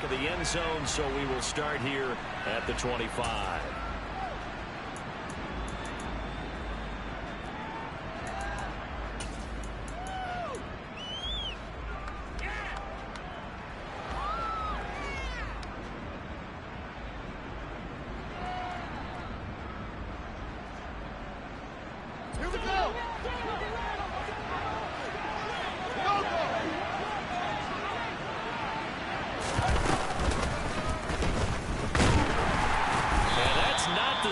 of the end zone, so we will start here at the 25.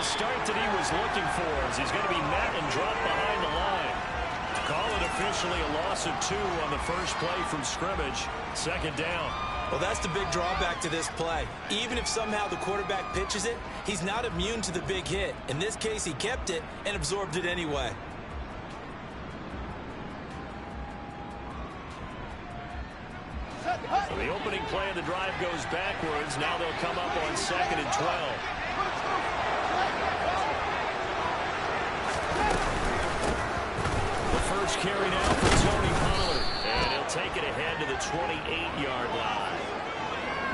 Start that he was looking for as he's going to be met and dropped behind the line. Call it officially a loss of 2 on the first play from scrimmage. Second down. Well, that's the big drawback to this play. Even if somehow the quarterback pitches it, he's not immune to the big hit. In this case, he kept it and absorbed it anyway. So the opening play of the drive goes backwards. Now they'll come up on 2nd and 12. First carry now for Tony Pollard, and he'll take it ahead to the 28-yard line.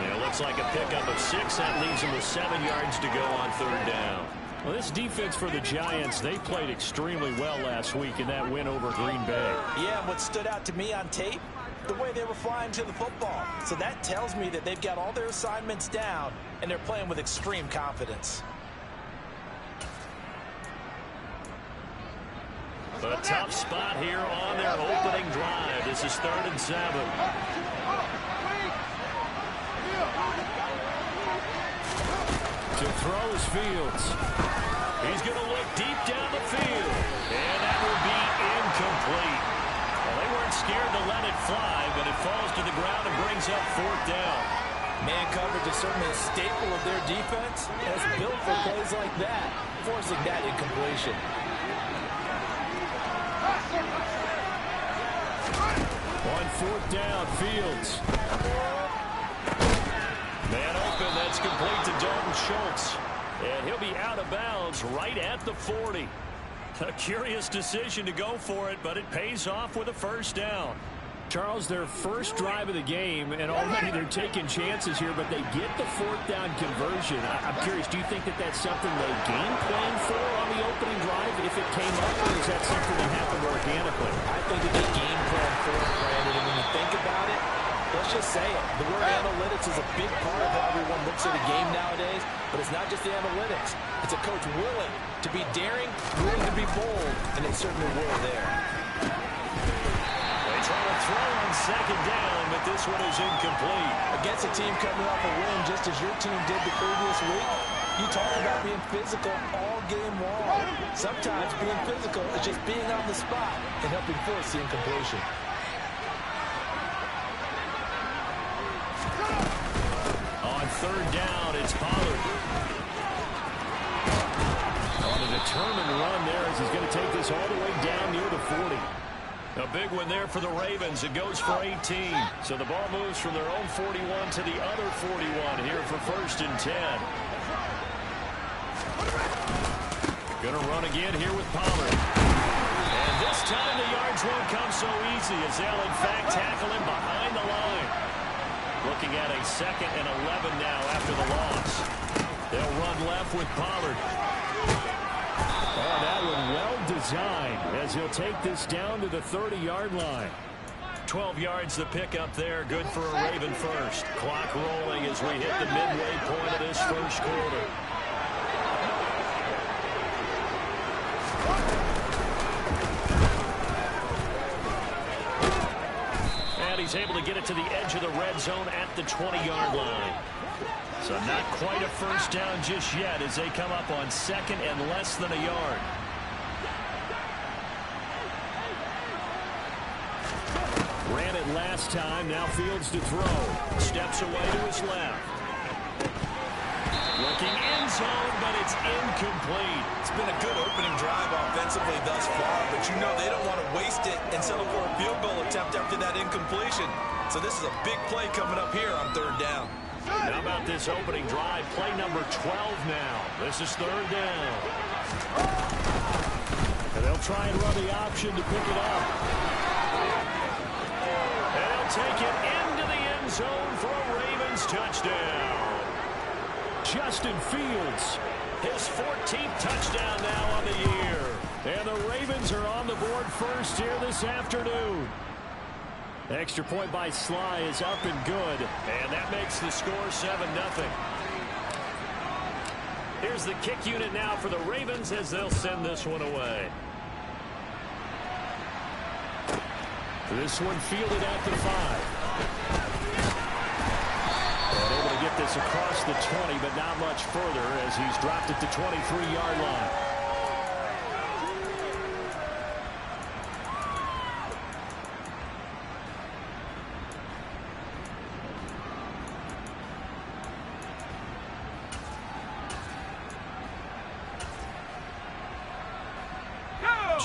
And it looks like a pickup of 6. That leaves him with 7 yards to go on 3rd down. Well, this defense for the Giants, they played extremely well last week in that win over Green Bay. Yeah, and what stood out to me on tape, the way they were flying to the football. So that tells me that they've got all their assignments down, and they're playing with extreme confidence. A tough spot here on their opening drive. This is 3rd and 7. To throw is Fields. He's going to look deep down the field. And that will be incomplete. Well, they weren't scared to let it fly, but it falls to the ground and brings up 4th down. Man coverage is certainly a staple of their defense, and it's built for plays like that, forcing that incompletion. On 4th down, Fields. Man open, that's complete to Dalton Schultz. And he'll be out of bounds right at the 40. A curious decision to go for it, but it pays off with a 1st down. Charles, their first drive of the game, and already they're taking chances here, but they get the 4th down conversion. I'm curious, do you think that that's something they game plan for on the opening drive if it came up, or is that something that happened organically? I think that they game plan for it, Brandon, and when you think about it, let's just say it. The word analytics is a big part of how everyone looks at a game nowadays, but it's not just the analytics. It's a coach willing to be daring, willing to be bold, and they certainly were there. Trying to throw on 2nd down, but this one is incomplete. Against a team coming off a win just as your team did the previous week, you talk about being physical all game long. Sometimes being physical is just being on the spot and helping force the incompletion. On 3rd down, it's Pollard. On a determined run there as he's going to take this all the way down near the 40. A big one there for the Ravens. It goes for 18. So the ball moves from their own 41 to the other 41 here for 1st and 10. Going to run again here with Pollard. And this time the yards won't come so easy as they'll in fact tackle him behind the line. Looking at a 2nd and 11 now after the loss. They'll run left with Pollard. Oh, that one well designed as he'll take this down to the 30-yard line. 12 yards the pickup there. Good for a Raven first. Clock rolling as we hit the midway point of this first quarter. And he's able to get it to the edge of the red zone at the 20-yard line. So not quite a 1st down just yet as they come up on 2nd and less than a yard. Ran it last time. Now Fields to throw. Steps away to his left. Looking end zone, but it's incomplete. It's been a good opening drive offensively thus far, but you know they don't want to waste it and settle for a field goal attempt after that incompletion. So this is a big play coming up here on 3rd down. How about this opening drive? Play number 12 now. This is 3rd down. And they'll try and run the option to pick it up. And they'll take it into the end end zone for a Ravens touchdown. Justin Fields. His 14th touchdown now on the year. And the Ravens are on the board first here this afternoon. Extra point by Sly is up and good. And that makes the score 7-0. Here's the kick unit now for the Ravens as they'll send this one away. This one fielded at the 5. And able to get this across the 20, but not much further as he's dropped at the 23-yard line.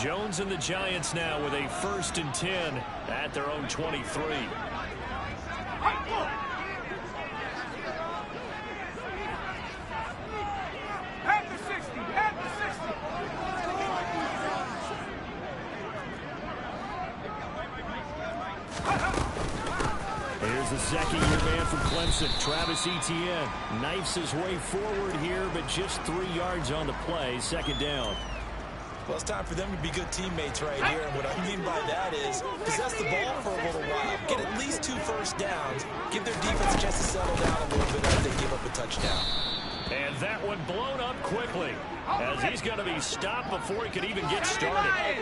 Jones and the Giants now with a 1st and 10 at their own 23. Here's the second-year man from Clemson, Travis Etienne. Knifes his way forward here, but just 3 yards on the play, 2nd down. Well, it's time for them to be good teammates right here. And what I mean by that is possess the ball for a little while. Get at least 2 first downs. Give their defense a chance to settle down a little bit as they give up a touchdown. And that one blown up quickly as he's going to be stopped before he could even get started.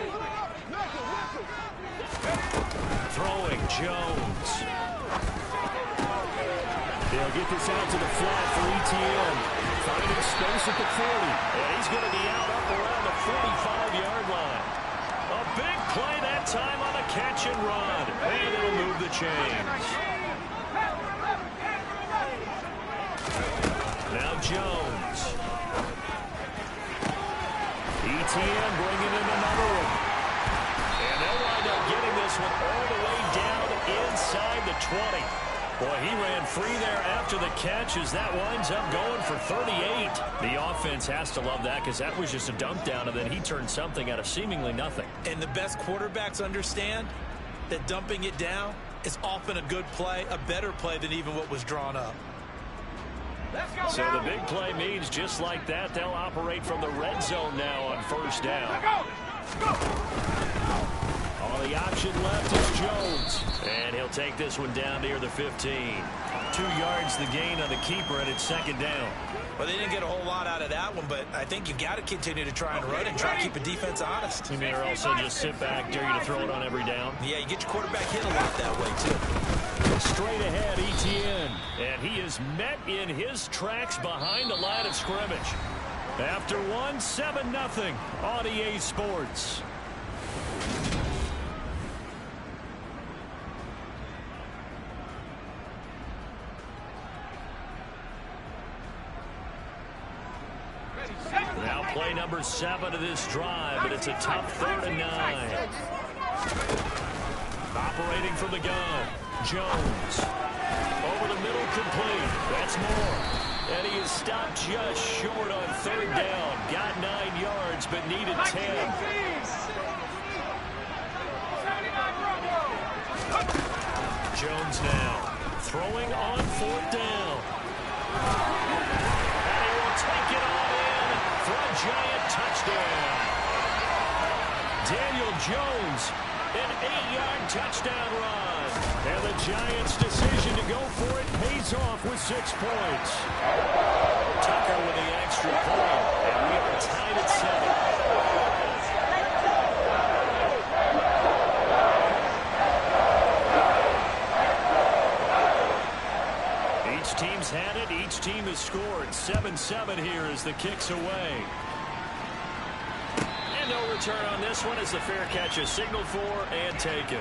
Throwing Jones. They'll get this out to the flat for Etienne. Finding space at the 40. And he's going to be out up around the 45-yard line. A big play that time on the catch and run. And it'll move the chains. Now Jones. Etienne bringing in another one. And they'll wind up getting this one all the way down inside the 20. Boy, he ran free there after the catch as that winds up going for 38. The offense has to love that because that was just a dump down, and then he turned something out of seemingly nothing. And the best quarterbacks understand that dumping it down is often a good play, a better play than even what was drawn up. So the big play means just like that, they'll operate from the red zone now on 1st down. All the option left is Jones. And he'll take this one down near the 15. 2 yards the gain on the keeper, and it's 2nd down. Well, they didn't get a whole lot out of that one, but I think you got to continue to try and run and try to keep the defense honest. You mean, or also just sit back, dare you to throw it on every down? Yeah, you get your quarterback hit a lot that way, too. Straight ahead, Etienne. And he is met in his tracks behind the line of scrimmage. After one, 7-0 on EA Sports. Now play number 7 of this drive, but it's a tough 3rd and 9. Operating from the gun, Jones. Over the middle, complete. That's more. And he is stopped just short on 3rd down. Got 9 yards, but needed 10. Jones now throwing on 4th down. And he will take it all in for a giant touchdown. Daniel Jones, an 8-yard touchdown run. And the Giants' decision to go for it pays off with 6 points. Tucker with the extra point, and we are tied at 7. Each team's had it. Each team has scored. 7-7 here as the kick's away. And no return on this one as the fair catch is signaled for and taken.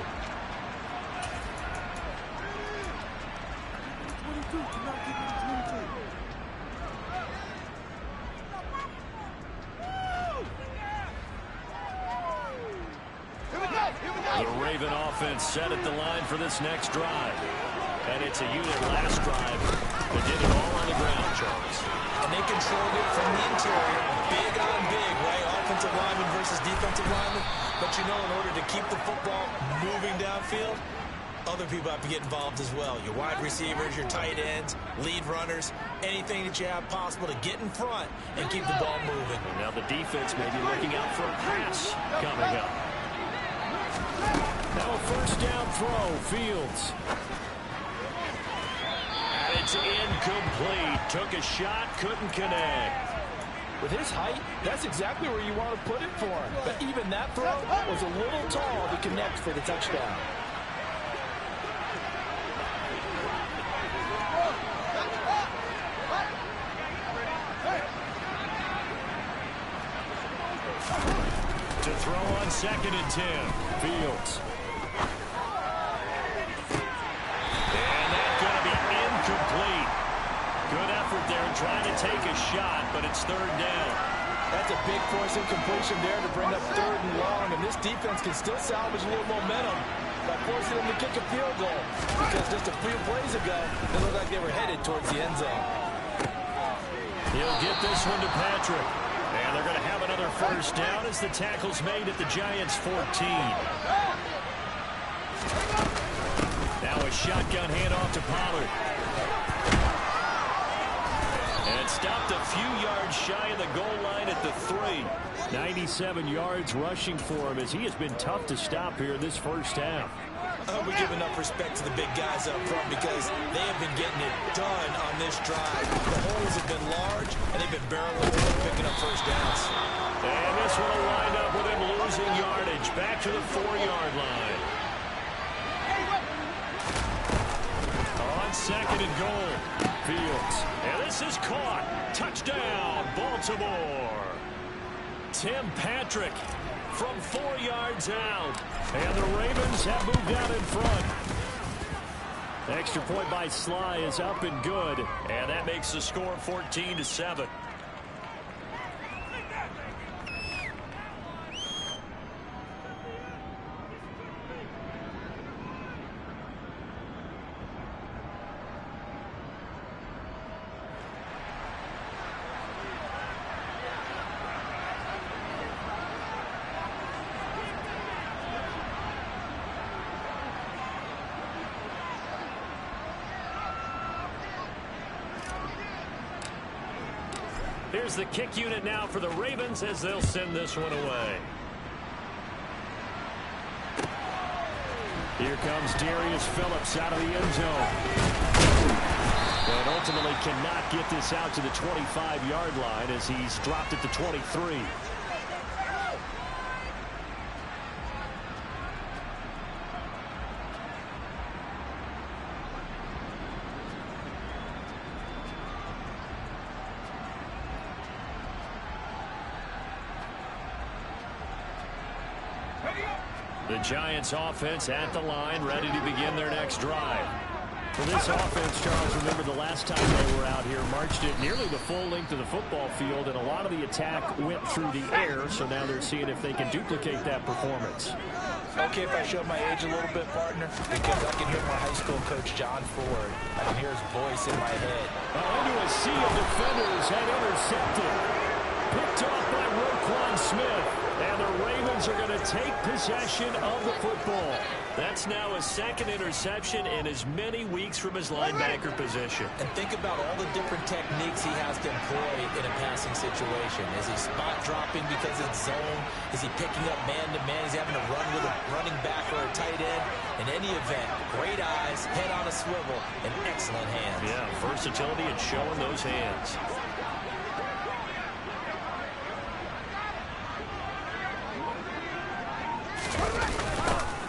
The Raven offense set at the line for this next drive. And it's a unit last drive that did it all on the ground, Charles. And they controlled it from the interior. Big on big, right? Offensive lineman versus defensive lineman. But you know, in order to keep the football moving downfield, other people have to get involved as well. Your wide receivers, your tight ends, lead runners, anything that you have possible to get in front and keep the ball moving. And now the defense may be looking out for a pass coming up. Now a first down throw, Fields. And it's incomplete. Took a shot, couldn't connect. With his height, that's exactly where you want to put it for him. But even that throw was a little tall to connect for the touchdown. To throw on 2nd and 10. Fields. And that's going to be incomplete. Good effort there trying to take a shot, but it's 3rd down. That's a big force incompletion there to bring up 3rd and long, and this defense can still salvage a little momentum by forcing them to kick a field goal, because just a few plays ago, they looked like they were headed towards the end zone. He'll get this one to Patrick. And they're going to have another first down as the tackle's made at the Giants' 14. Now a shotgun handoff to Pollard. And stopped a few yards shy of the goal line at the 3. 97 yards rushing for him as he has been tough to stop here in this first half. We give enough respect to the big guys up front because they have been getting it done on this drive. The holes have been large, and they've been barreling through, picking up first downs. And this one will wind up with him losing yardage back to the 4-yard line. On 2nd and goal, Fields. And this is caught. Touchdown, Baltimore. Tim Patrick from 4 yards out. And the Ravens have moved out in front. Extra point by Sly is up and good. And that makes the score 14-7. Here's the kick unit now for the Ravens as they'll send this one away. Here comes Darius Phillips out of the end zone. And ultimately cannot get this out to the 25-yard line as he's dropped at the 23. The Giants offense at the line, ready to begin their next drive. For this offense, Charles, remember the last time they were out here, marched it nearly the full length of the football field, and a lot of the attack went through the air, so now they're seeing if they can duplicate that performance. Okay, if I show my age a little bit, partner, because I can hear my high school coach, John Ford. I can hear his voice in my head. Into a sea of defenders and intercepted. Picked off by Roquan Smith. And the Ravens are going to take possession of the football. That's now his 2nd interception in as many weeks from his linebacker position. And think about all the different techniques he has to employ in a passing situation. Is he spot dropping because it's zone? Is he picking up man-to-man? He's having to run with a running back or a tight end. In any event, great eyes, head on a swivel, and excellent hands. Yeah, versatility and showing those hands.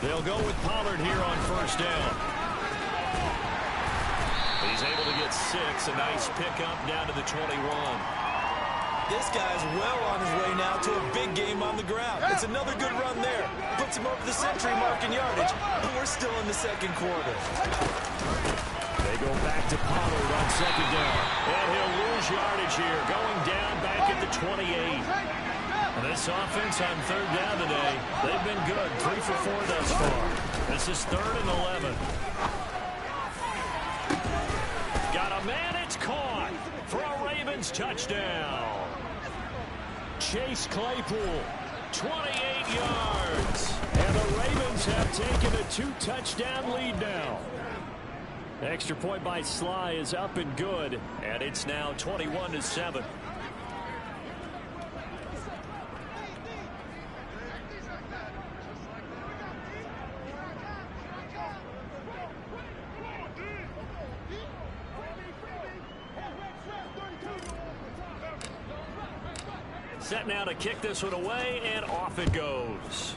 They'll go with Pollard here on first down. He's able to get 6. A nice pickup down to the 21. This guy's well on his way now to a big game on the ground. It's another good run there. Puts him over the century mark in yardage. But we're still in the 2nd quarter. They go back to Pollard on 2nd down. And he'll lose yardage here. Going down back at the 28. And this offense on 3rd down today, they've been good. 3 for 4 thus far. This is 3rd and 11. Got a man, it's caught for a Ravens touchdown. Chase Claypool, 28 yards. And the Ravens Giants have taken a 2-touchdown lead now. Extra point by Sly is up and good. And it's now 21-7. Set now to kick this one away, and off it goes.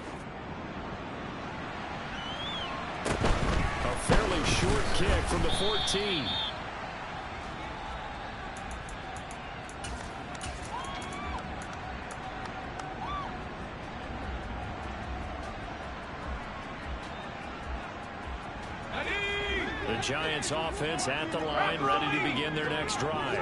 A fairly short kick from the 14. The Giants offense at the line, ready to begin their next drive.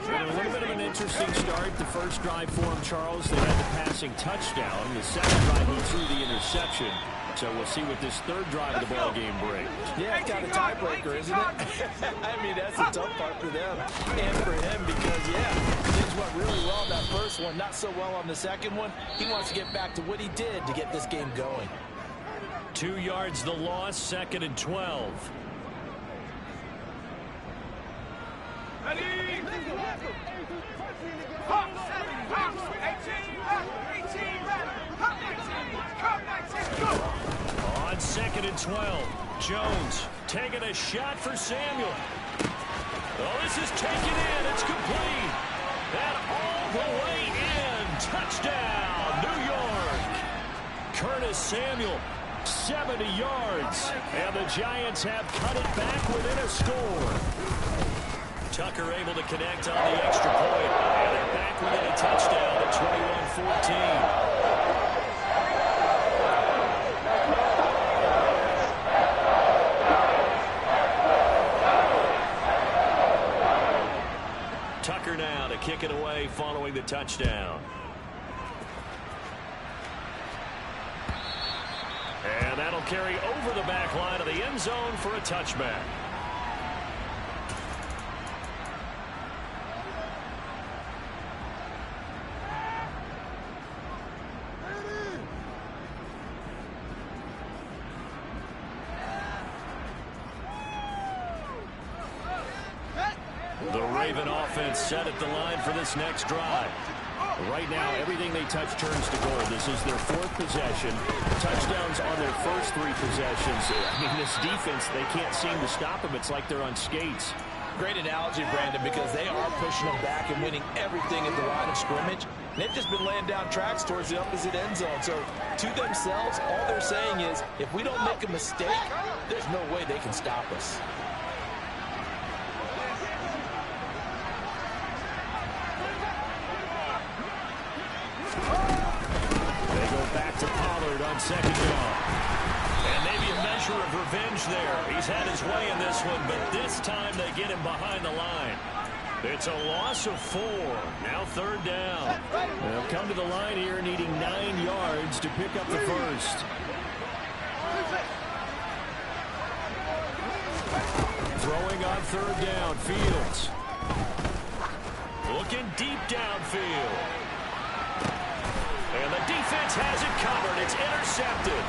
And a little bit of an interesting start. The first drive for him, Charles, they had the passing touchdown. The second drive, he threw the interception. So we'll see what this third drive of the ball game brings. Yeah, it's got a tiebreaker, isn't it? I mean, that's the tough part for them and for him because, yeah, things went really well on that first one, not so well on the second one. He wants to get back to what he did to get this game going. 2 yards the loss, 2nd and 12. On 2nd and 12, Jones taking a shot for Samuel. Oh, this is taken in. It's complete. And all the way in. Touchdown, New York. Curtis Samuel, 70 yards. And the Giants have cut it back within a score. Tucker able to connect on the extra point. And they're back within a touchdown at 21-14. Tucker now to kick it away following the touchdown. And that'll carry over the back line of the end zone for a touchback. The Raven offense set at the line for this next drive. Right now, everything they touch turns to gold. This is their 4th possession. Touchdowns on their first 3 possessions. I mean, this defense, they can't seem to stop them. It's like they're on skates. Great analogy, Brandon, because they are pushing them back and winning everything at the line of scrimmage. And they've just been laying down tracks towards the opposite end zone. So, to themselves, all they're saying is, if we don't make a mistake, there's no way they can stop us. On 2nd down. And maybe a measure of revenge there. He's had his way in this one, but this time they get him behind the line. It's a loss of 4. Now 3rd down. They'll come to the line here needing 9 yards to pick up the first. Throwing on 3rd down, Fields. Looking deep downfield. And the defense has it covered. It's intercepted.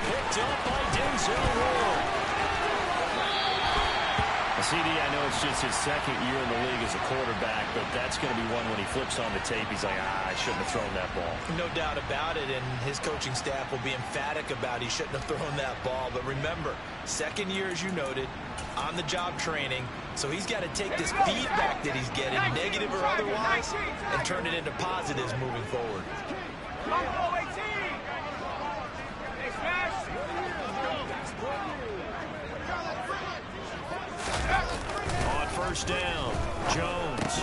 Picked up by Denzel Ward. CD, I know it's just his 2nd year in the league as a quarterback, but that's going to be one when he flips on the tape. He's like, I shouldn't have thrown that ball. No doubt about it, and his coaching staff will be emphatic about he shouldn't have thrown that ball. But remember, 2nd year, as you noted, on-the-job training, so he's got to take this feedback that he's getting, negative or otherwise, and turn it into positives moving forward. On 1st down, Jones.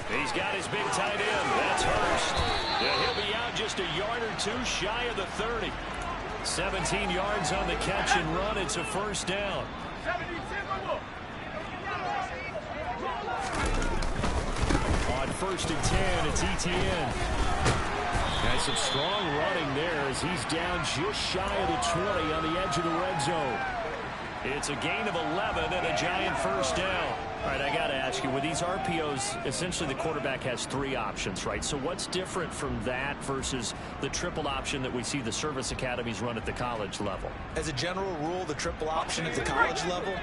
He's got his big tight end. That's Hurst. Yeah, he'll be out just a yard or 2 shy of the 30. 17 yards on the catch and run. It's a 1st down. On 1st and 10, it's Etienne. Got some strong running there as he's down just shy of the 20 on the edge of the red zone. It's a gain of 11 and a Giant 1st down. All right, I got to ask you, with these RPOs, essentially the quarterback has 3 options, right? So what's different from that versus the triple option that we see the service academies run at the college level? As a general rule, the triple option at the college level,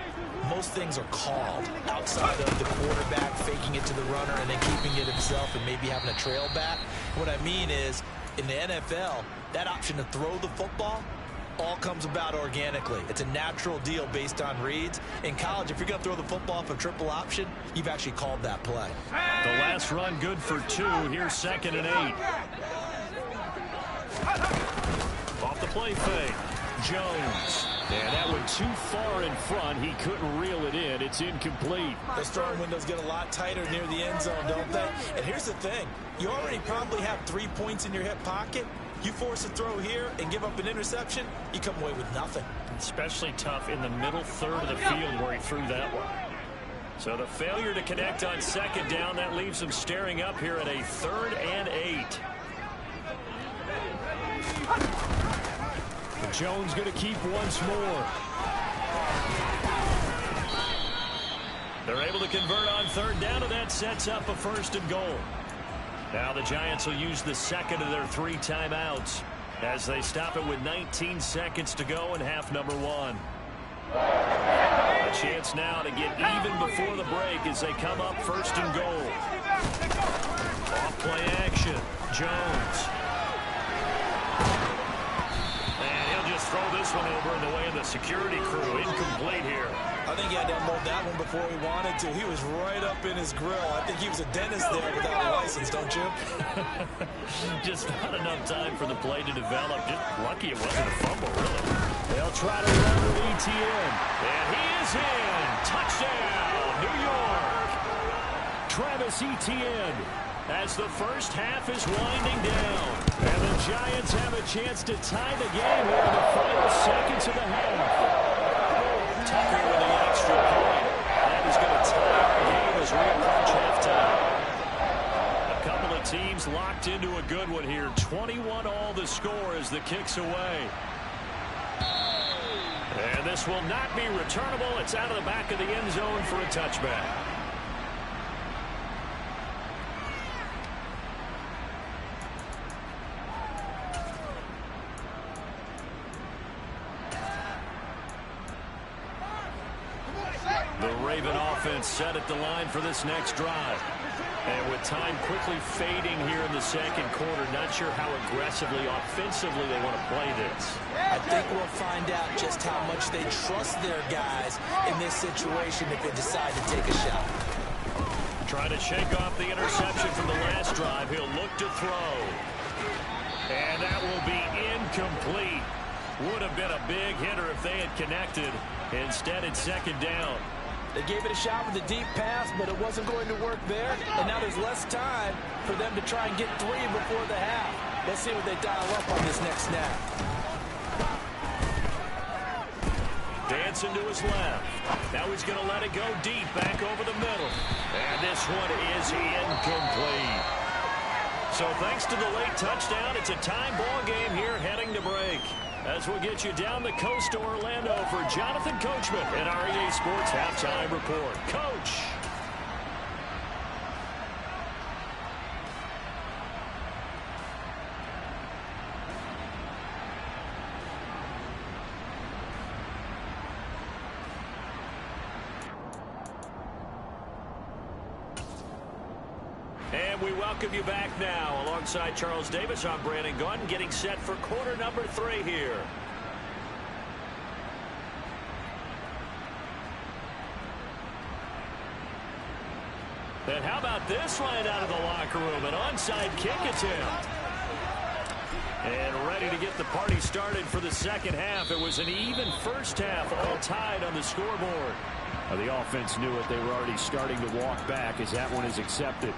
most things are called outside of the quarterback faking it to the runner and then keeping it himself and maybe having a trail back. What I mean is, in the NFL, that option to throw the football all comes about organically. It's a natural deal based on reads. In college, if you're going to throw the football off a triple option, you've actually called that play. The last run good for 2. Here's 2nd and 8. Off the play fake. Jones. And that went too far in front. He couldn't reel it in. It's incomplete. Those throwing windows get a lot tighter near the end zone, don't they? And here's the thing. You already probably have 3 points in your hip pocket. You force a throw here and give up an interception, you come away with nothing. Especially tough in the middle third of the field where he threw that one. So the failure to connect on 2nd down, that leaves him staring up here at a 3rd and 8. Jones going to keep once more. They're able to convert on 3rd down, and that sets up a 1st and goal. Now the Giants will use the 2nd of their 3 timeouts as they stop it with 19 seconds to go in half number 1. A chance now to get even before the break as they come up 1st and goal. Off play action. Jones. And he'll just throw this one over in the way of the security crew. Incomplete here. I think he had to unload that one before he wanted to. He was right up in his grill. I think he was a dentist there without a license, don't you? Just not enough time for the play to develop. Just lucky it wasn't a fumble, really. They'll try to run with Etienne. And he is in. Touchdown, New York. Travis Etienne as the first half is winding down. And the Giants have a chance to tie the game here in the final seconds of the half. Tucker with the extra point. That is going to tie our game as we approach halftime. A couple of teams locked into a good one here. 21 all the score as the kick's away. And this will not be returnable. It's out of the back of the end zone for a touchback. Set at the line for this next drive. And with time quickly fading here in the 2nd quarter, not sure how aggressively, offensively they want to play this. I think we'll find out just how much they trust their guys in this situation if they decide to take a shot. Trying to shake off the interception from the last drive. He'll look to throw. And that will be incomplete. Would have been a big hitter if they had connected. Instead, it's 2nd down. They gave it a shot with a deep pass, but it wasn't going to work there. And now there's less time for them to try and get 3 before the half. Let's see what they dial up on this next snap. Dancing to his left. Now he's going to let it go deep back over the middle. And this one is incomplete. So thanks to the late touchdown, it's a time ball game here heading to break. As we'll get you down the coast to Orlando for Jonathan Coachman at our EA Sports Halftime Report. Coach. And we welcome you back now. Alongside Charles Davis, I'm Brandon Gunn, getting set for quarter number 3 here. And how about this line out of the locker room? An onside kick attempt. And ready to get the party started for the 2nd half. It was an even first half, all tied on the scoreboard. The offense knew it. They were already starting to walk back as that one is accepted.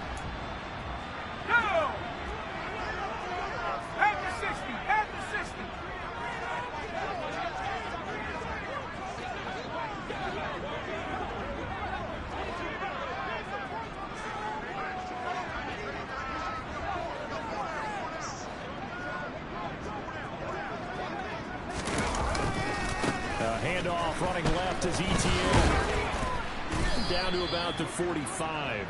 Handoff running left is Etienne. Down to about the 45.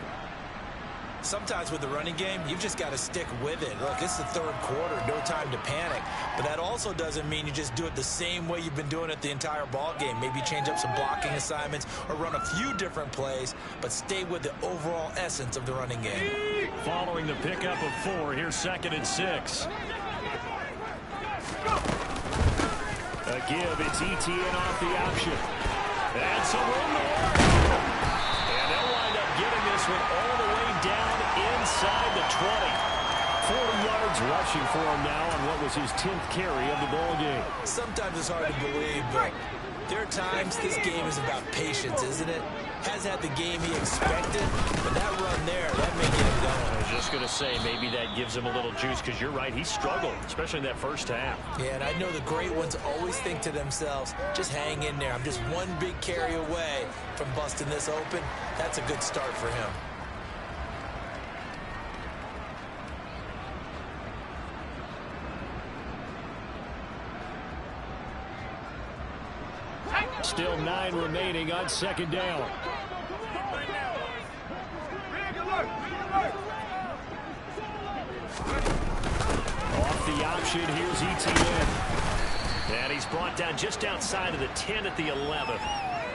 Sometimes with the running game, you've just got to stick with it. Look, it's the third quarter, no time to panic. But that also doesn't mean you just do it the same way you've been doing it the entire ball game. Maybe change up some blocking assignments or run a few different plays, but stay with the overall essence of the running game. Following the pickup of 4, here's 2nd and 6. A give, it's ETN off the option. And some room to work. And they'll wind up getting this one all the way down inside the 20. 40 yards rushing for him now on what was his 10th carry of the ball game. Sometimes it's hard to believe, but there are times this game is about patience, isn't it? Has had the game he expected, but that run there, that may get him going. I was just going to say, maybe that gives him a little juice, because you're right, he struggled, especially in that first half. Yeah, and I know the great ones always think to themselves, just hang in there. I'm just one big carry away from busting this open. That's a good start for him. Still 9 remaining on 2nd down. Off the option, here's ETN. And he's brought down just outside of the 10 at the 11.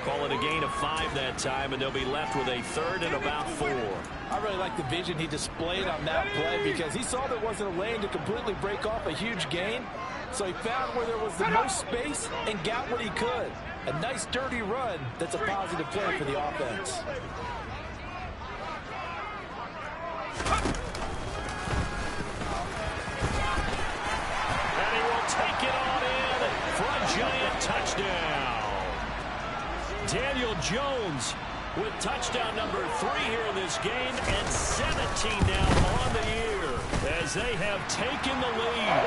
Call it a gain of 5 that time, and they'll be left with a 3rd and about 4. I really like the vision he displayed on that play because he saw there wasn't a lane to completely break off a huge gain. So he found where there was the most space and got what he could. A nice dirty run that's a positive play for the offense. And he will take it on in for a giant touchdown. Daniel Jones with touchdown number 3 here in this game, and 17 now on the year as they have taken the lead.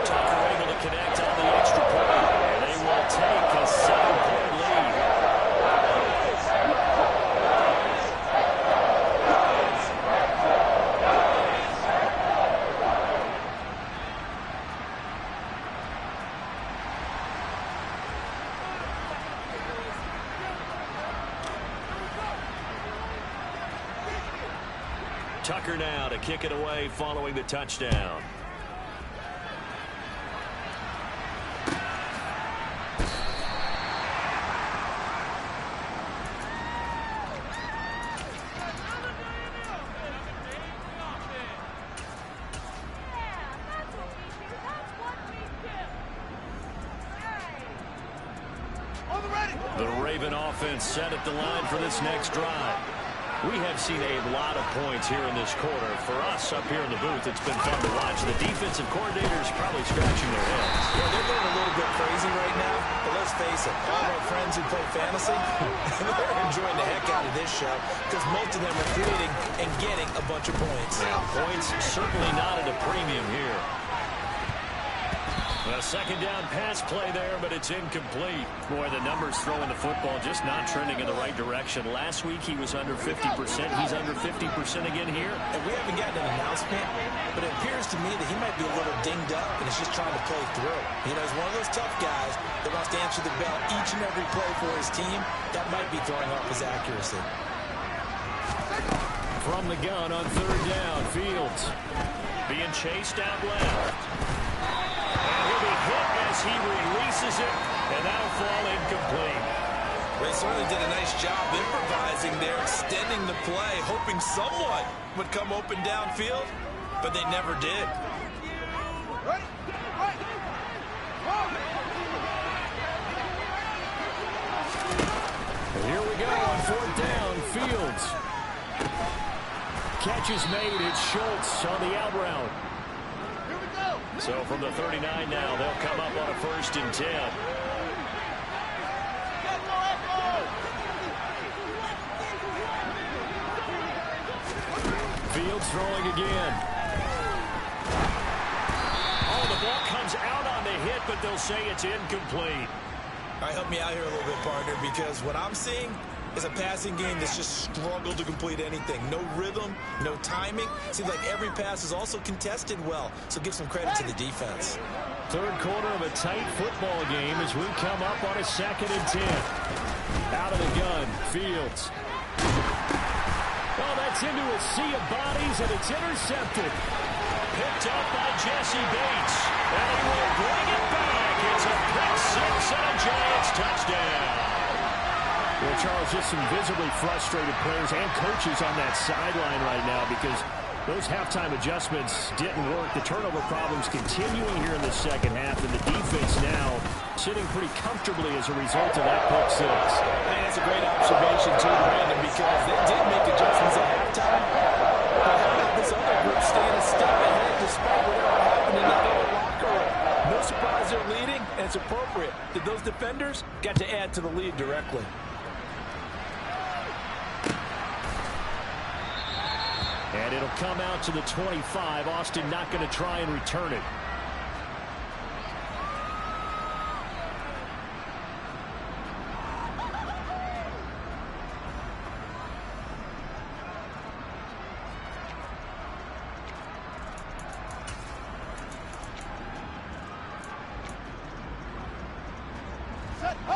Tucker able to connect on the extra point, and they will take a 7-point lead. Tucker now to kick it away following the touchdown. The Raven offense set at the line for this next drive. We have seen a lot of points here in this quarter. For us up here in the booth, it's been fun to watch. The defensive coordinators probably scratching their heads. Yeah, they're going a little bit crazy right now, but let's face it, all of our friends who play fantasy, they're enjoying the heck out of this show because most of them are creating and getting a bunch of points. Yeah, points certainly not at a premium here. A 2nd down pass play there, but it's incomplete. Boy, the numbers throwing the football just not trending in the right direction. Last week he was under 50%. He's under 50% again here. And we haven't gotten an announcement, but it appears to me that he might be a little dinged up and is just trying to play through. You know, he's one of those tough guys that wants to answer the bell each and every play for his team. That might be throwing off his accuracy. From the gun on 3rd down, Fields being chased out left. And he'll be hit as he releases it, and that'll fall incomplete. They certainly did a nice job improvising there, extending the play, hoping someone would come open downfield, but they never did. And here we go on 4th down, Fields. Catch is made, it's Schultz on the out route. So from the 39 now, they'll come up on a 1st and 10. Fields throwing again. Oh, the ball comes out on the hit, but they'll say it's incomplete. All right, help me out here a little bit, partner, because what I'm seeing, is a passing game that's just struggled to complete anything. No rhythm, no timing. Seems like every pass is also contested well, so give some credit to the defense. Third quarter of a tight football game as we come up on a 2nd and 10. Out of the gun, Fields. Oh, that's into a sea of bodies, and it's intercepted. Picked up by Jesse Bates. And he will bring it back. It's a pick six and a Giants touchdown. Well, Charles, just some visibly frustrated players and coaches on that sideline right now because those halftime adjustments didn't work. The turnover problems continuing here in the second half, and the defense now sitting pretty comfortably as a result of that pick six. And that's a great observation, too, Brandon, because they did make adjustments at halftime. But how about this other group staying a step ahead despite whatever happened in that other locker room? No surprise they're leading, and it's appropriate that those defenders got to add to the lead directly. And it'll come out to the 25. Austin not going to try and return it.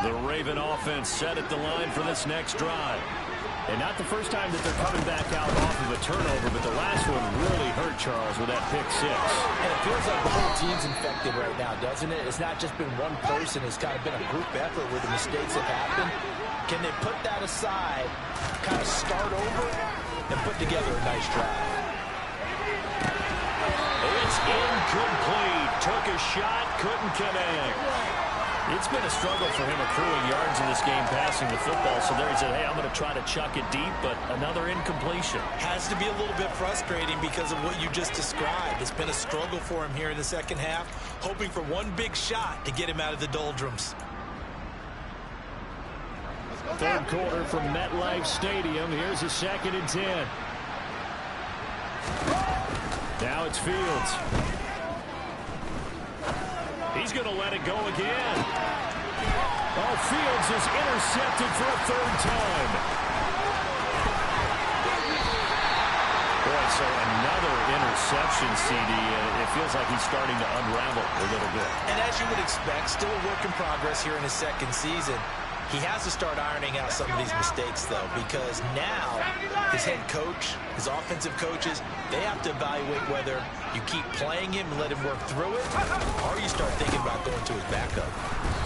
The Raven offense set at the line for this next drive. And not the first time that they're coming back out off of a turnover, but the last one really hurt Charles with that pick six. And it feels like the whole team's infected right now, doesn't it? It's not just been one person. It's kind of been a group effort where the mistakes have happened. Can they put that aside, kind of start over, and put together a nice drive? It's incomplete. Took a shot, couldn't connect. It's been a struggle for him accruing yards in this game passing the football. So there he said, hey, I'm going to try to chuck it deep, but another incompletion. Has to be a little bit frustrating because of what you just described. It's been a struggle for him here in the second half, hoping for one big shot to get him out of the doldrums. Third quarter from MetLife Stadium. Here's a 2nd and 10. Now it's Fields. He's going to let it go again. Oh, Fields is intercepted for a 3rd time. Boy, so another interception, CD. It feels like he's starting to unravel a little bit. And as you would expect, still a work in progress here in his second season. He has to start ironing out some of these mistakes, though, because now his head coach, his offensive coaches, they have to evaluate whether you keep playing him and let him work through it, or you start thinking about going to his backup.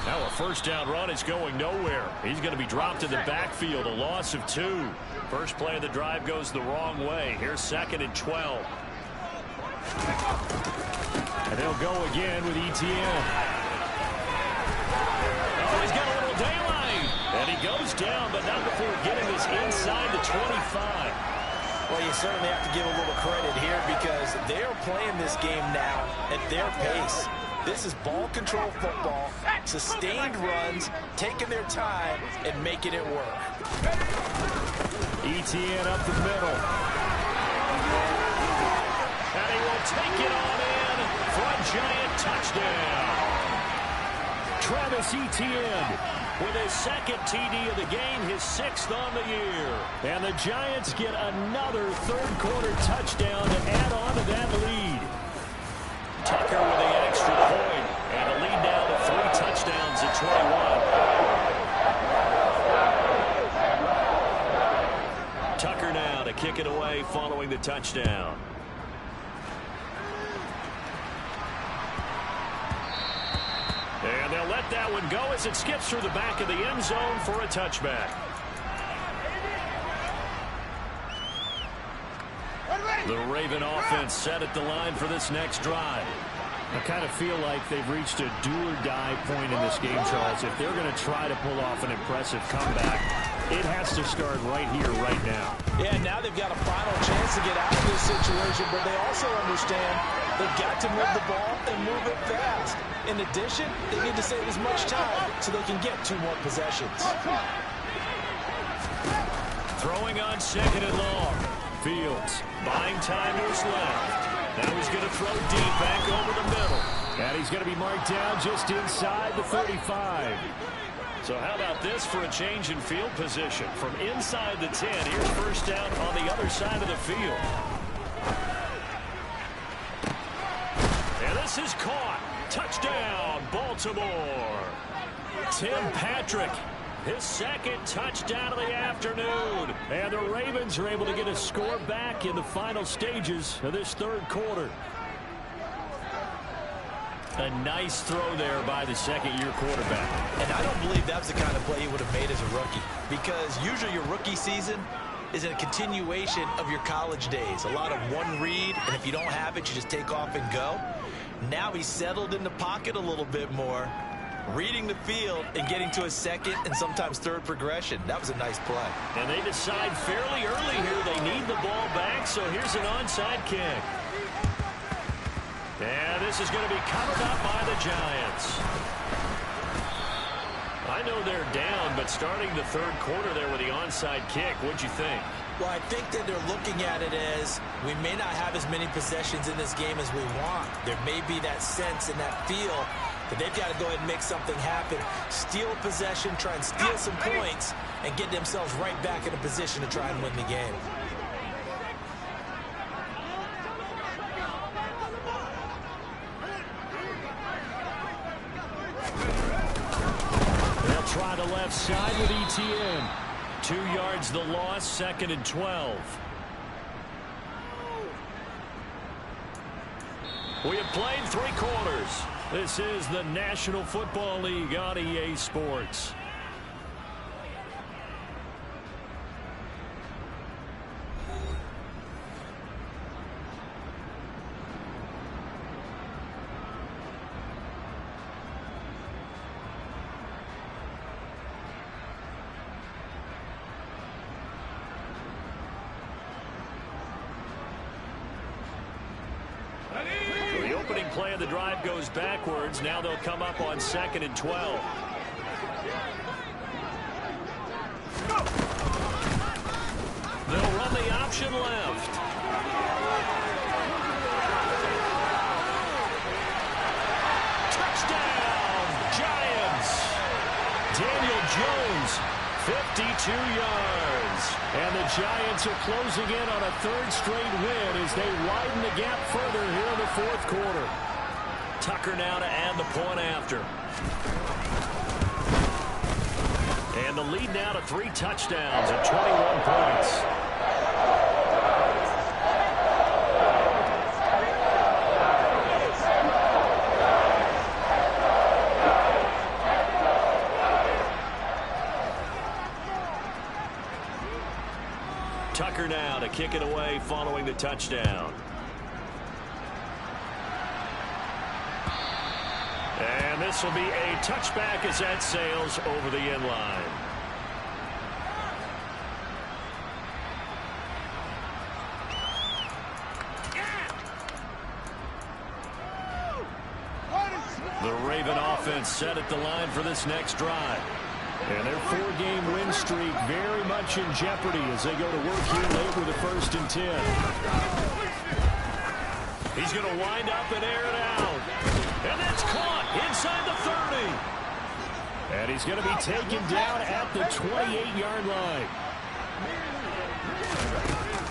Now a first down run is going nowhere. He's going to be dropped in the backfield, a loss of 2. First play of the drive goes the wrong way. Here's 2nd and 12. And they'll go again with ETN. Oh, he's got a little daylight. And he goes down, but not before getting this inside the 25. Well, you certainly have to give a little credit here because they are playing this game now at their pace. This is ball control football, sustained runs, taking their time, and making it work. ETN up the middle. And he will take it on in for a Giant touchdown. Travis Etienne with his 2nd TD of the game, his 6th on the year. And the Giants get another 3rd quarter touchdown to add on to that lead. Tucker with the extra point. And a lead now to 3 touchdowns at 21. Tucker now to kick it away following the touchdown. And they'll let that one go as it skips through the back of the end zone for a touchback. The Raven offense set at the line for this next drive. I kind of feel like they've reached a do-or-die point in this game, Charles. If they're going to try to pull off an impressive comeback, it has to start right here, right now. Yeah, now they've got a final chance to get out of this situation, but they also understand they've got to move the ball and move it fast. In addition, they need to save as much time so they can get 2 more possessions. Throwing on 2nd and long. Fields buying time to his left. Now he's going to throw deep back over the middle. And he's going to be marked down just inside the 35. So how about this for a change in field position? From inside the 10, here's first down on the other side of the field. And this is caught. Touchdown, Baltimore. Tim Patrick, his second touchdown of the afternoon. And the Ravens are able to get a score back in the final stages of this third quarter. A nice throw there by the second-year quarterback. And I don't believe that's the kind of play he would have made as a rookie, because usually your rookie season is a continuation of your college days. A lot of one read, and if you don't have it, you just take off and go. Now he's settled in the pocket a little bit more, reading the field and getting to a second and sometimes third progression. That was a nice play. And they decide fairly early here they need the ball back, so here's an onside kick. And this is going to be covered up by the Giants. I know they're down, but starting the third quarter there with the onside kick, what'd you think? Well, I think that they're looking at it as we may not have as many possessions in this game as we want. There may be that sense and that feel that they've got to go ahead and make something happen, steal possession, try and steal some points, and get themselves right back in a position to try and win the game. Try the left side with ETN. 2 yards the loss, 2nd and 12. We have played 3 quarters. This is the National Football League on EA Sports. Play of the drive goes backwards. Now they'll come up on 2nd and 12. They'll run the option left. Touchdown, Giants. Daniel Jones, 52 yards. And the Giants are closing in on a 3rd straight win as they widen the gap further here in the 4th quarter. Tucker now to add the point after. And the lead now to 3 touchdowns at 21 points. Tucker now to kick it away following the touchdown. And this will be a touchback as that sails over the end line. The Raven offense set at the line for this next drive. And their 4-game win streak very much in jeopardy as they go to work here late with a 1st and 10. He's going to wind up and air it out. And that's caught inside the 30. And he's going to be taken down at the 28-yard line.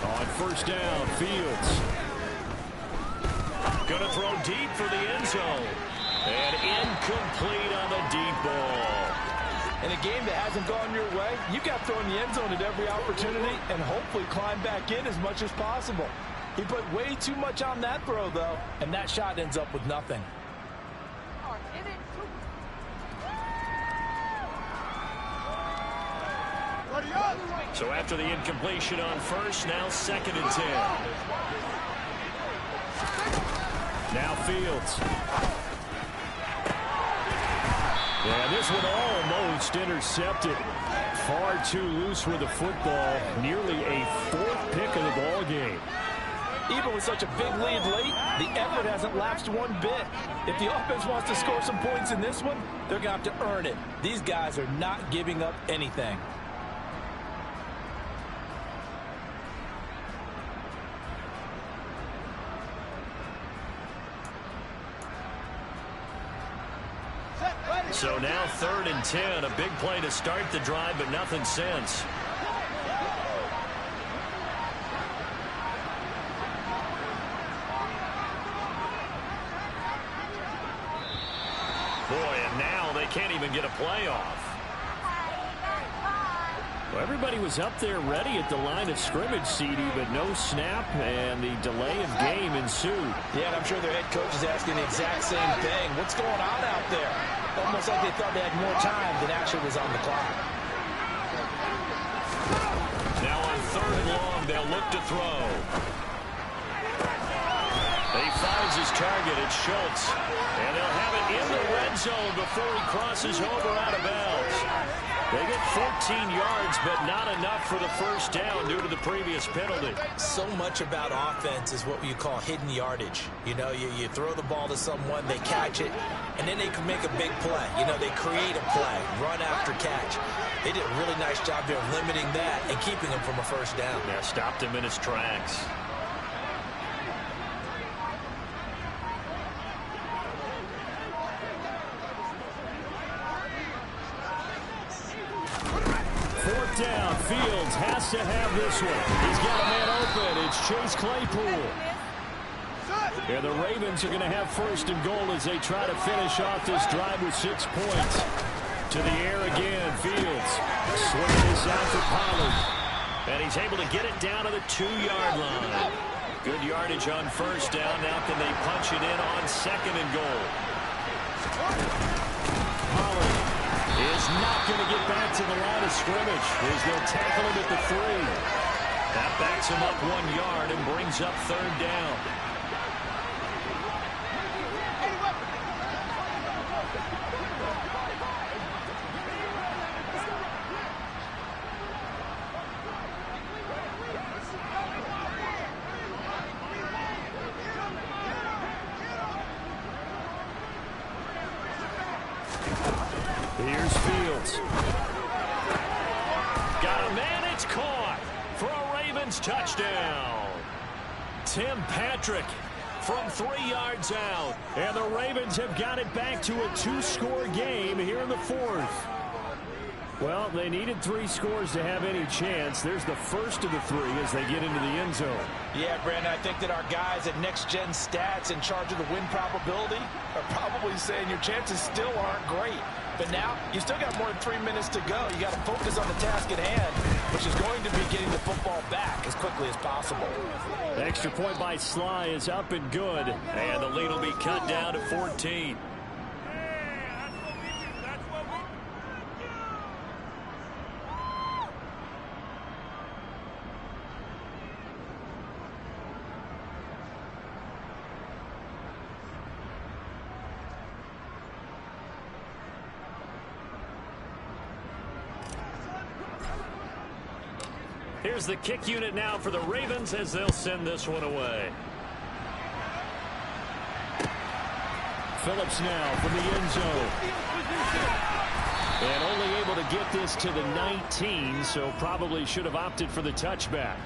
On 1st down, Fields. Going to throw deep for the end zone. And incomplete on the deep ball. In a game that hasn't gone your way, you've got to throw in the end zone at every opportunity and hopefully climb back in as much as possible. He put way too much on that throw, though, and that shot ends up with nothing. So after the incompletion on 1st, now 2nd and 10. Now Fields. Yeah, this one almost intercepted. Far too loose with the football. Nearly a 4th pick of the ball game. Even with such a big lead late, the effort hasn't lapsed one bit. If the offense wants to score some points in this one, they're going to have to earn it. These guys are not giving up anything. So now 3rd and 10. A big play to start the drive, but nothing since. Boy, and now they can't even get a play off. Well, everybody was up there ready at the line of scrimmage, CD, but no snap, and the delay of game ensued. Yeah, and I'm sure their head coach is asking the exact same thing. What's going on out there? Almost like they thought they had more time than actually was on the clock. Now on 3rd and long, they'll look to throw. He finds his target. It's Schultz. And they'll have it in the red zone before he crosses over out of bounds. They get 14 yards, but not enough for the first down due to the previous penalty. So much about offense is what you call hidden yardage. You know, you throw the ball to someone, they catch it, and then they can make a big play. You know, they create a play, run after catch. They did a really nice job there limiting that and keeping him from a first down. Yeah, stopped him in his tracks. Down. Fields has to have this one. He's got a man open. It's Chase Claypool. Yeah, the Ravens are going to have 1st and goal as they try to finish off this drive with 6 points. To the air again. Fields swinging this out for Pollard. And he's able to get it down to the 2-yard line. Good yardage on 1st down. Now can they punch it in on 2nd and goal? Pollard is not going to get back to the line of scrimmage as they'll tackle him at the 3. That backs him up 1 yard and brings up 3rd down. Here's Fields. Got a man, it's caught for a Ravens touchdown. Tim Patrick from 3 yards out. And the Ravens have got it back to a 2-score game here in the 4th. Well, they needed 3 scores to have any chance. There's the first of the 3 as they get into the end zone. Yeah, Brandon, I think that our guys at Next Gen Stats in charge of the win probability are probably saying your chances still aren't great. But now, you still got more than 3 minutes to go. You got to focus on the task at hand, which is going to be getting the football back as quickly as possible. The extra point by Sly is up and good. And the lead will be cut down to 14. Here's the kick unit now for the Ravens as they'll send this one away. Phillips now from the end zone. And only able to get this to the 19, so probably should have opted for the touchback.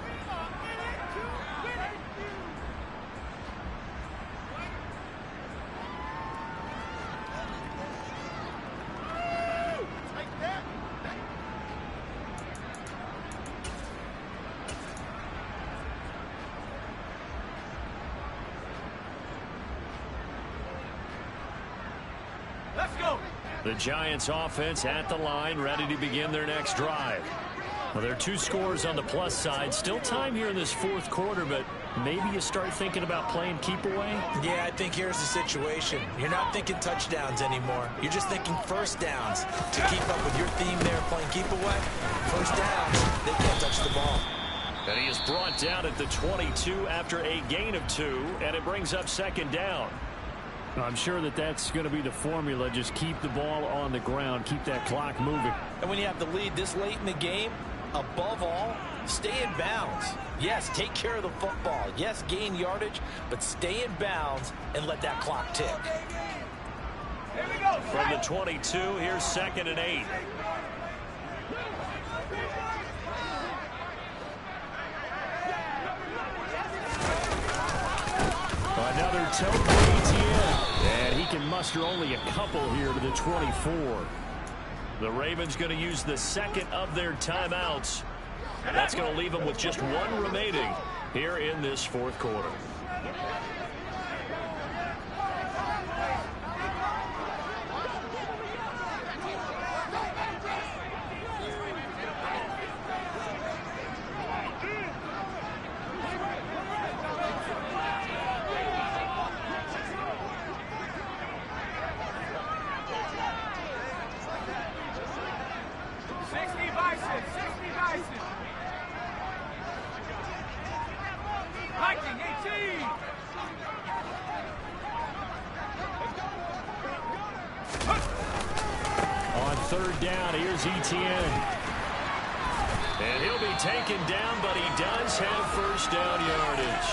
The Giants offense at the line, ready to begin their next drive. Well, there are 2 scores on the plus side. Still time here in this 4th quarter, but maybe you start thinking about playing keep away? Yeah, I think here's the situation. You're not thinking touchdowns anymore. You're just thinking first downs. To keep up with your theme there, playing keep away, first downs, they can't touch the ball. And he is brought down at the 22 after a gain of 2, and it brings up 2nd down. I'm sure that that's going to be the formula. Just keep the ball on the ground. Keep that clock moving. And when you have the lead this late in the game, above all, stay in bounds. Yes, take care of the football. Yes, gain yardage, but stay in bounds and let that clock tick. From the 22, here's 2nd and 8. Another toe for ATM. And he can muster only a couple here to the 24. The Ravens going to use the second of their timeouts. That's going to leave them with just one remaining here in this fourth quarter. Third down, here's Etienne. And he'll be taken down, but he does have first down yardage.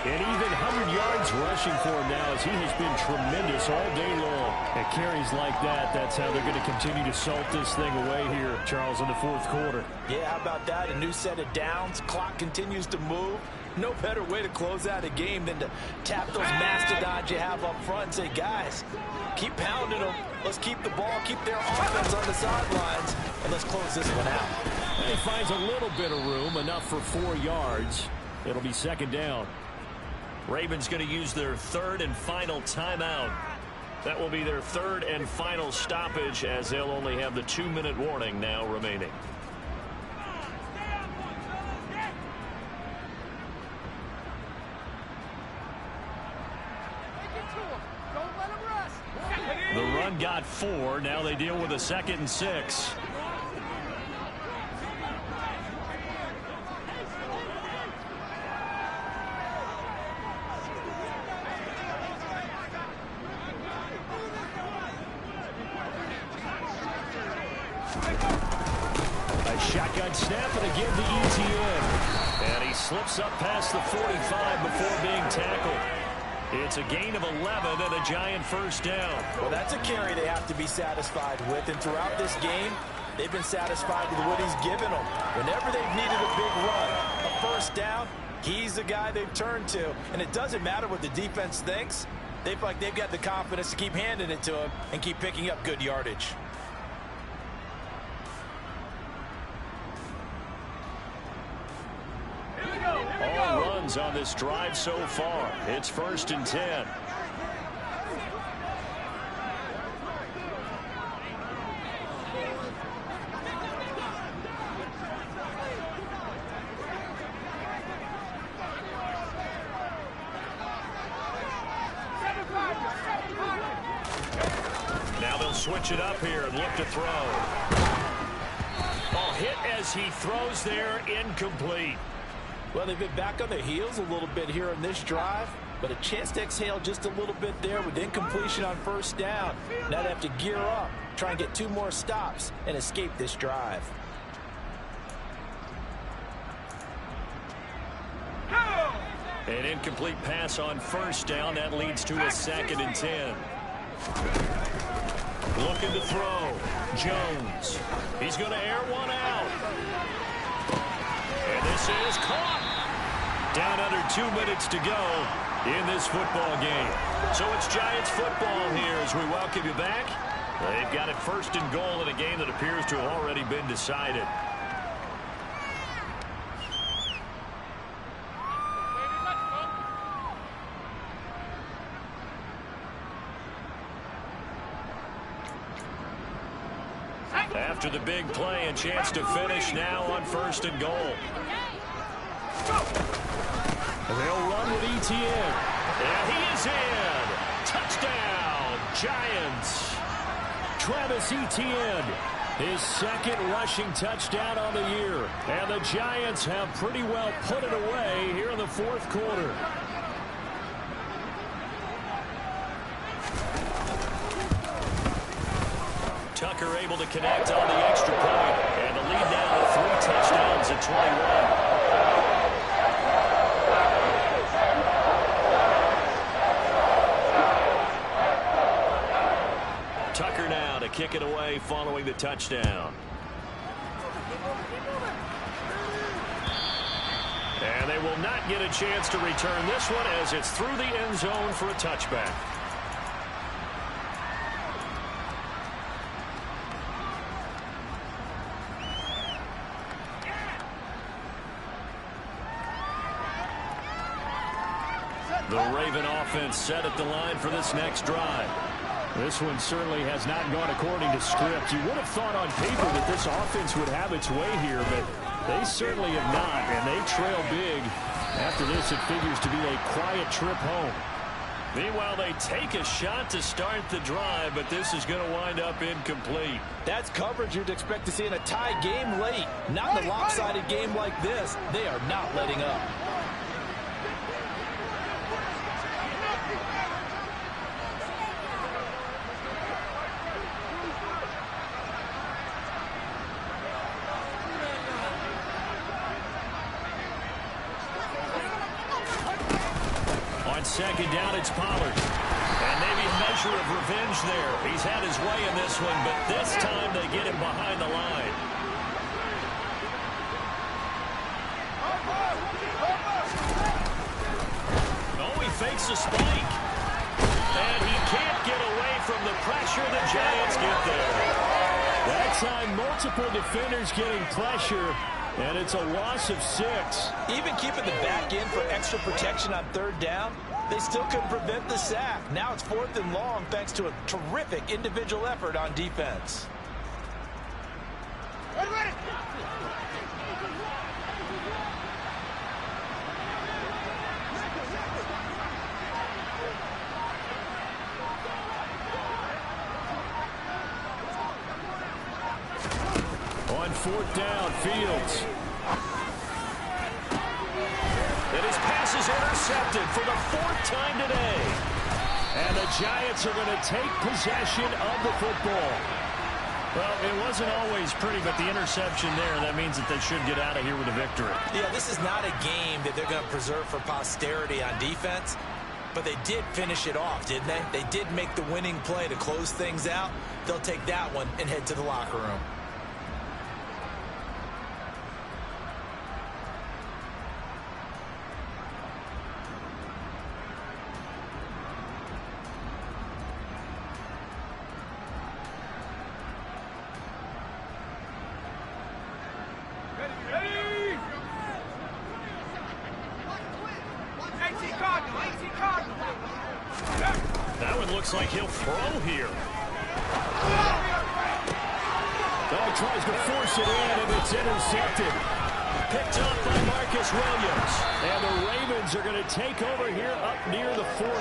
And even 100 yards rushing for him now, as he has been tremendous all day long. At carries like that, that's how they're going to continue to salt this thing away here, Charles, in the fourth quarter. Yeah, how about that? A new set of downs. Clock continues to move. No better way to close out a game than to tap those mastodons you have up front and say, guys, keep pounding them. Let's keep the ball, keep their offense on the sidelines, and let's close this one out. And he finds a little bit of room, enough for 4 yards. It'll be second down. Ravens going to use their third and final timeout. That will be their third and final stoppage, as they'll only have the 2-minute warning now remaining. The run got 4. Now they deal with a 2nd and 6. A shotgun snap and again to Etienne. And he slips up past the 45 before being tackled. It's a gain of 11 and a giant first down. Well, that's a carry they have to be satisfied with. And throughout this game, they've been satisfied with what he's given them. Whenever they've needed a big run, a first down, he's the guy they've turned to. And it doesn't matter what the defense thinks. They feel like they've got the confidence to keep handing it to him and keep picking up good yardage. All runs on this drive so far. It's 1st and 10. Now they'll switch it up here and look to throw. Ball hit as he throws there, incomplete. Well, they've been back on their heels a little bit here on this drive, but a chance to exhale just a little bit there with incompletion on first down. Now they have to gear up, try and get 2 more stops and escape this drive. An incomplete pass on first down. That leads to a 2nd and 10. Looking to throw. Jones. He's going to air one out. And this is caught. Down under 2 minutes to go in this football game. So it's Giants football here as we welcome you back. They've got it 1st and goal in a game that appears to have already been decided. After the big play, a chance to finish now on 1st and goal. And they'll run with Etienne. And he is in. Touchdown, Giants. Travis Etienne, his 2nd rushing touchdown on the year. And the Giants have pretty well put it away here in the fourth quarter. Tucker able to connect on the extra point. And the lead now to 3 touchdowns at 21. Tucker now to kick it away following the touchdown. And they will not get a chance to return this one as it's through the end zone for a touchback. The Raven offense set at the line for this next drive. This one certainly has not gone according to script. You would have thought on paper that this offense would have its way here, but they certainly have not, and they trail big. After this, it figures to be a quiet trip home. Meanwhile, they take a shot to start the drive, but this is going to wind up incomplete. That's coverage you'd expect to see in a tie game late. Not in a lopsided game like this. They are not letting up. Second down, it's Pollard. And maybe a measure of revenge there. He's had his way in this one, but this time they get him behind the line. Oh, he fakes a spike. And he can't get away from the pressure. The Giants get there. That time, multiple defenders getting pressure. And it's a loss of 6. Even keeping the back in for extra protection on third down, they still couldn't prevent the sack. Now it's 4th and long thanks to a terrific individual effort on defense. On 4th down, Fields. And his pass is intercepted for the 4th time today. And the Giants are going to take possession of the football. Well, it wasn't always pretty, but the interception there, that means that they should get out of here with a victory. Yeah, this is not a game that they're going to preserve for posterity on defense, but they did finish it off, didn't they? They did make the winning play to close things out. They'll take that one and head to the locker room. That one looks like he'll throw here. Dog tries to force it in, and it's intercepted. Picked up by Marcus Williams. And the Ravens are going to take over here up near the 40.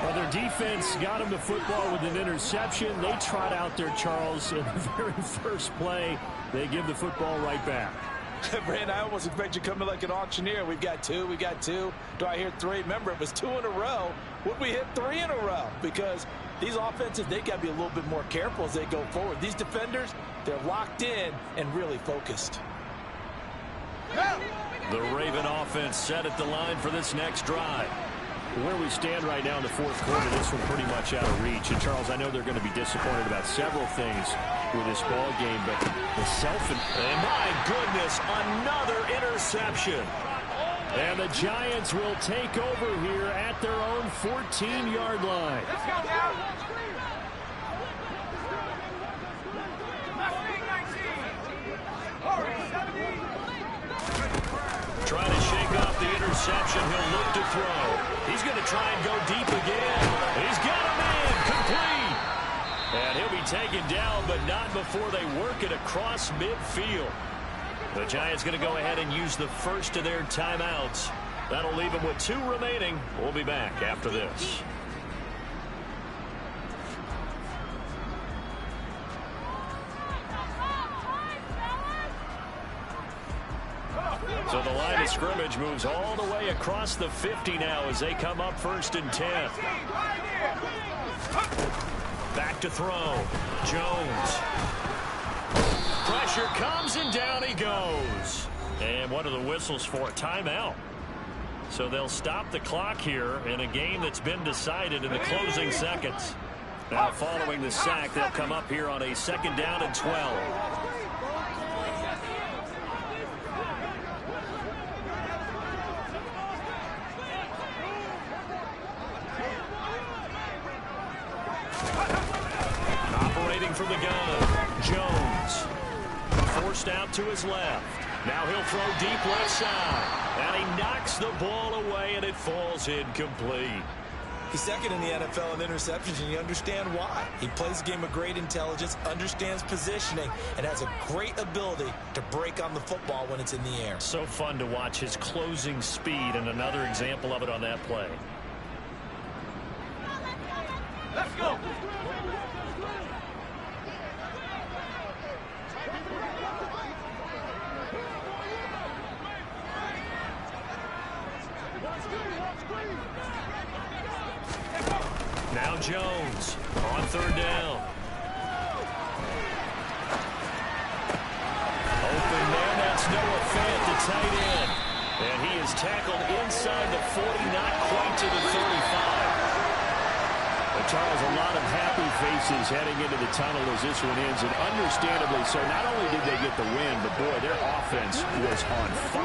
Well, their defense got them the football with an interception. They trot out there, Charles, in the very first play. They give the football right back. Brand, I almost expect you coming like an auctioneer. We've got 2, we got 2. Do I hear 3? Remember, it was 2 in a row. Would we hit 3 in a row? Because these offenses, they got to be a little bit more careful as they go forward. These defenders, they're locked in and really focused. The Raven offense set at the line for this next drive. Where we stand right now in the 4th quarter, this one pretty much out of reach. And, Charles, I know they're going to be disappointed about several things with this ball game, but the And my goodness, another interception. And the Giants will take over here at their own 14-yard line. Let's go now. Trying to shake off the interception. He'll look to throw. He's going to try and go deep again. He's got a man complete. And he'll be taken down, but not before they work it across midfield. The Giants going to go ahead and use the first of their timeouts. That'll leave them with 2 remaining. We'll be back after this. So the line of scrimmage moves all the way across the 50 now as they come up 1st and 10. Back to throw. Jones. Pressure comes and down he goes. And what are the whistles for? A timeout. So they'll stop the clock here in a game that's been decided in the closing seconds. Now following the sack, they'll come up here on a 2nd down and 12. Operating from the gun, Jones. Forced out to his left. Now he'll throw deep left side. And he knocks the ball away, and it falls incomplete. He's second in the NFL in interceptions, and you understand why. He plays a game of great intelligence, understands positioning, and has a great ability to break on the football when it's in the air. So fun to watch his closing speed, and another example of it on that play. Let's go. Now Jones on third down. Open man, that's Noah Fant, the tight end. And he is tackled inside the 40, not quite to the 35. But Charles, a lot of happy faces heading into the tunnel as this one ends, and understandably so. Not only did they get the win, but boy, their offense was on fire.